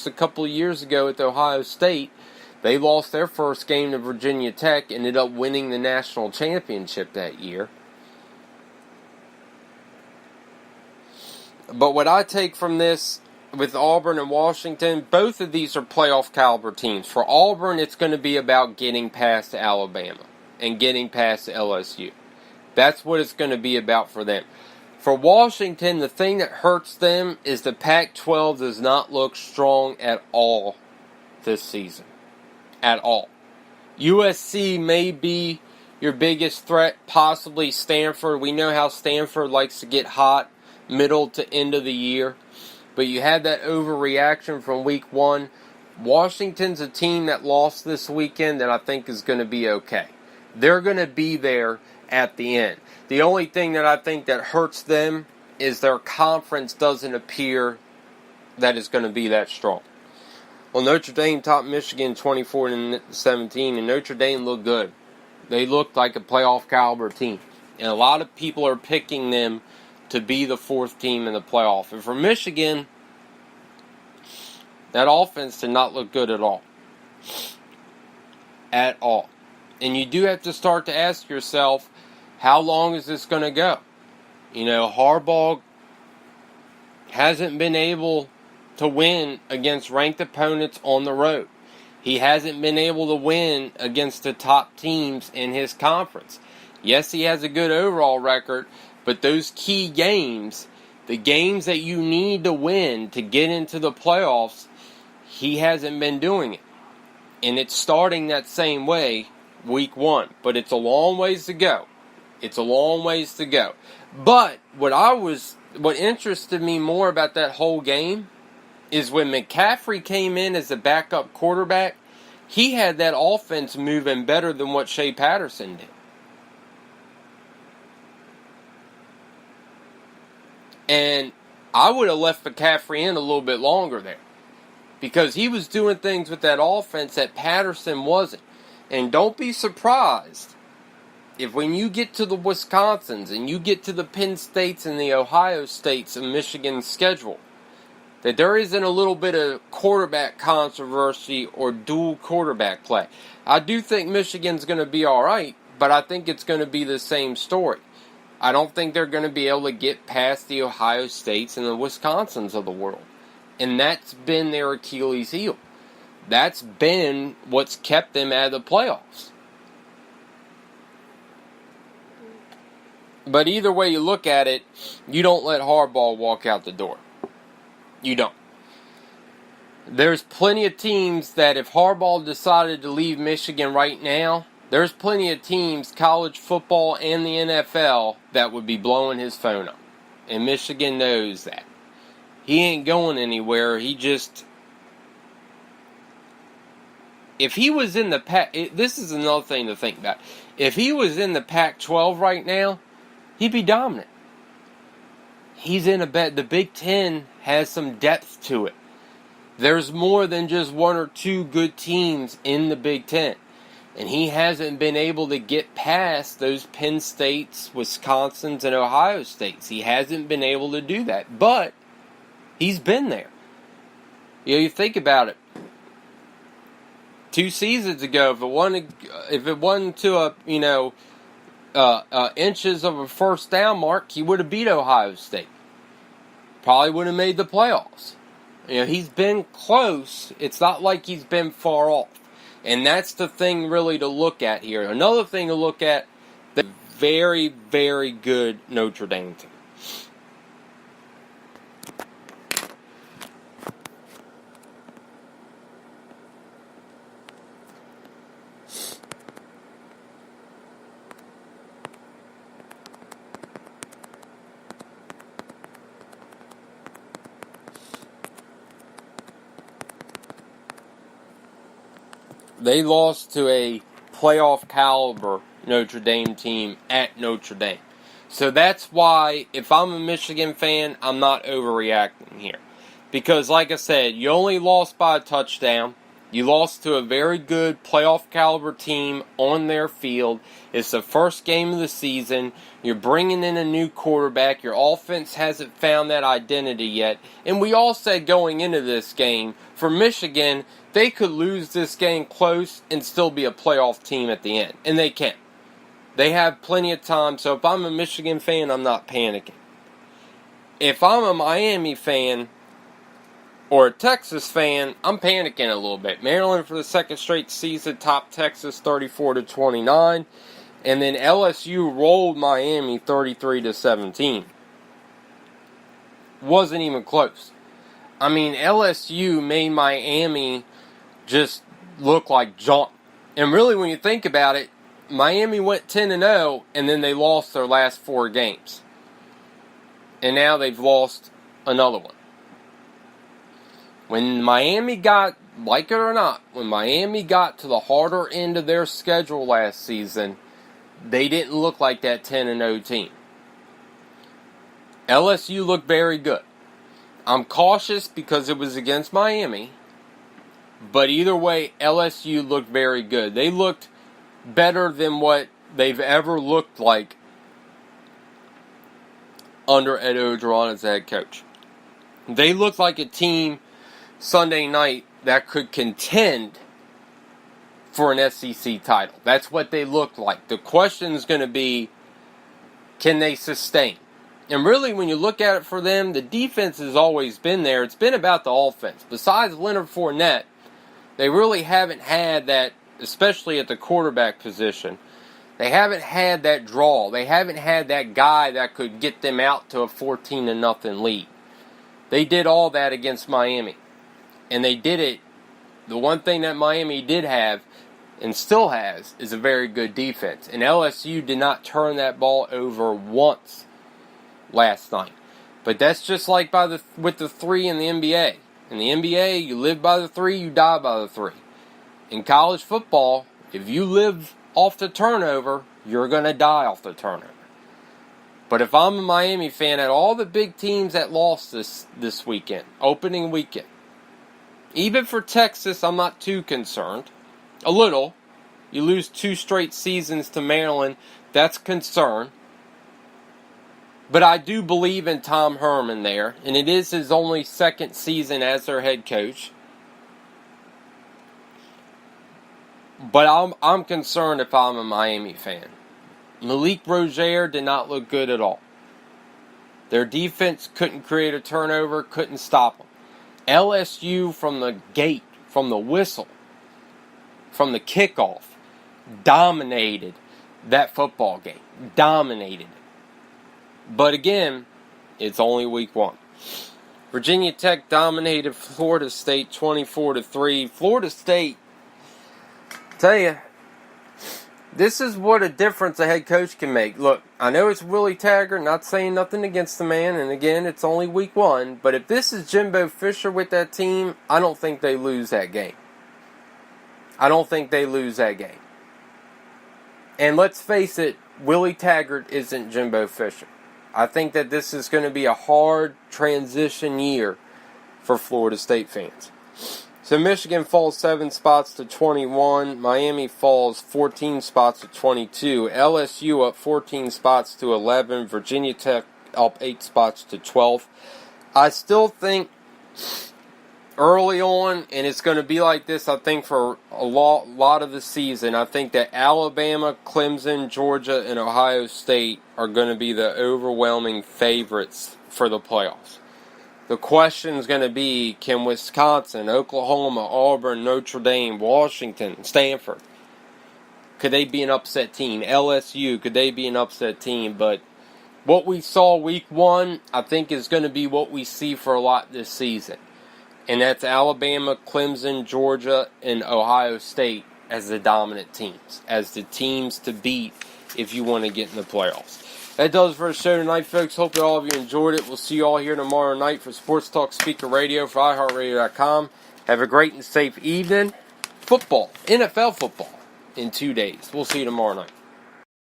a couple of years ago at Ohio State. They lost their first game to Virginia Tech, ended up winning the national championship that year. But what I take from this with Auburn and Washington, both of these are playoff caliber teams. For Auburn, it's going to be about getting past Alabama and getting past LSU. That's what it's going to be about for them. For Washington, the thing that hurts them is the Pac-12 does not look strong at all this season. At all. USC may be your biggest threat, possibly Stanford. We know how Stanford likes to get hot middle to end of the year. But you had that overreaction from week one. Washington's a team that lost this weekend that I think is going to be okay. They're going to be there at the end. The only thing that I think that hurts them is their conference doesn't appear that it's going to be that strong. Well, Notre Dame topped Michigan 24-17, and Notre Dame looked good. They looked like a playoff caliber team. And a lot of people are picking them to be the fourth team in the playoff. And for Michigan, that offense did not look good at all. At all. And you do have to start to ask yourself, how long is this going to go? You know, Harbaugh hasn't been able to win against ranked opponents on the road. He hasn't been able to win against the top teams in his conference. Yes, he has a good overall record, but those key games, the games that you need to win to get into the playoffs, he hasn't been doing it. And it's starting that same way week one. But it's a long ways to go. It's a long ways to go. But what interested me more about that whole game is when McCaffrey came in as a backup quarterback, he had that offense moving better than what Shea Patterson did. And I would have left McCaffrey in a little bit longer there, because he was doing things with that offense that Patterson wasn't. And don't be surprised if when you get to the Wisconsins and you get to the Penn States and the Ohio States of Michigan's schedule, that there isn't a little bit of quarterback controversy or dual quarterback play. I do think Michigan's going to be all right, but I think it's going to be the same story. I don't think they're going to be able to get past the Ohio States and the Wisconsins of the world. And that's been their Achilles heel. That's been what's kept them out of the playoffs. But either way you look at it, you don't let Harbaugh walk out the door. You don't. There's plenty of teams that if Harbaugh decided to leave Michigan right now, there's plenty of teams, college football and the NFL, that would be blowing his phone up. And Michigan knows that. He ain't going anywhere. He just... If he was in the Pac... This is another thing to think about. If he was in the Pac-12 right now, he'd be dominant. He's in the Big Ten has some depth to it. There's more than just one or two good teams in the Big Ten. And he hasn't been able to get past those Penn States, Wisconsins, and Ohio States. He hasn't been able to do that. But he's been there. You know, you think about it. 2 seasons ago, if it wasn't to inches of a first down mark, he would have beat Ohio State. Probably would have made the playoffs. You know, he's been close. It's not like he's been far off. And that's the thing really to look at here. Another thing to look at, the very, very good Notre Dame team. They lost to a playoff caliber Notre Dame team at Notre Dame. So that's why, if I'm a Michigan fan, I'm not overreacting here. Because, like I said, you only lost by a touchdown. You lost to a very good playoff caliber team on their field. It's the first game of the season. You're bringing in a new quarterback. Your offense hasn't found that identity yet. And we all said going into this game, for Michigan, they could lose this game close and still be a playoff team at the end. And they can. They have plenty of time. So if I'm a Michigan fan, I'm not panicking. If I'm a Miami fan or a Texas fan, I'm panicking a little bit. Maryland for the second straight season topped Texas 34-29, and then LSU rolled Miami 33-17. Wasn't even close. I mean, LSU made Miami just look like junk. And really, when you think about it, Miami went 10-0, and then they lost their last 4 games. And now they've lost another one. When Miami got, like it or not, when Miami got to the harder end of their schedule last season, they didn't look like that 10-0 team. LSU looked very good. I'm cautious because it was against Miami, but either way, LSU looked very good. They looked better than what they've ever looked like under Ed Orgeron as head coach. They looked like a team Sunday night that could contend for an SEC title. That's what they look like. The question is going to be, can they sustain? And really, when you look at it for them, the defense has always been there. It's been about the offense. Besides Leonard Fournette, they really haven't had that, especially at the quarterback position. They haven't had that draw. They haven't had that guy that could get them out to a 14-0 lead. They did all that against Miami. And they did it. The one thing that Miami did have, and still has, is a very good defense. And LSU did not turn that ball over once last night. But that's just like with the 3 in the NBA. In the NBA, you live by the 3, you die by the 3. In college football, if you live off the turnover, you're going to die off the turnover. But if I'm a Miami fan, at all the big teams that lost this weekend, opening weekend, even for Texas, I'm not too concerned. A little. You lose 2 straight seasons to Maryland. That's concern. But I do believe in Tom Herman there. And it is his only second season as their head coach. But I'm concerned if I'm a Miami fan. Malik Rozier did not look good at all. Their defense couldn't create a turnover, couldn't stop them. LSU from the gate, from the whistle, from the kickoff, dominated that football game. Dominated it. But again, it's only week 1. Virginia Tech dominated Florida State 24-3. Florida State, tell you, this is what a difference a head coach can make. Look, I know it's Willie Taggart, not saying nothing against the man, and again, it's only week 1, but if this is Jimbo Fisher with that team, I don't think they lose that game. I don't think they lose that game. And let's face it, Willie Taggart isn't Jimbo Fisher. I think that this is going to be a hard transition year for Florida State fans. So Michigan falls 7 spots to 21. Miami falls 14 spots to 22. LSU up 14 spots to 11. Virginia Tech up 8 spots to 12. I still think early on, and it's going to be like this, I think, for a lot of the season, I think that Alabama, Clemson, Georgia, and Ohio State are going to be the overwhelming favorites for the playoffs. The question is going to be, can Wisconsin, Oklahoma, Auburn, Notre Dame, Washington, Stanford, could they be an upset team? LSU, could they be an upset team? But what we saw week 1, I think, is going to be what we see for a lot this season. And that's Alabama, Clemson, Georgia, and Ohio State as the dominant teams, as the teams to beat if you want to get in the playoffs. That does it for the show tonight, folks. Hope that all of you enjoyed it. We'll see you all here tomorrow night for Sports Talk Speaker Radio for iHeartRadio.com. Have a great and safe evening. Football, NFL football, in 2 days. We'll see you tomorrow night.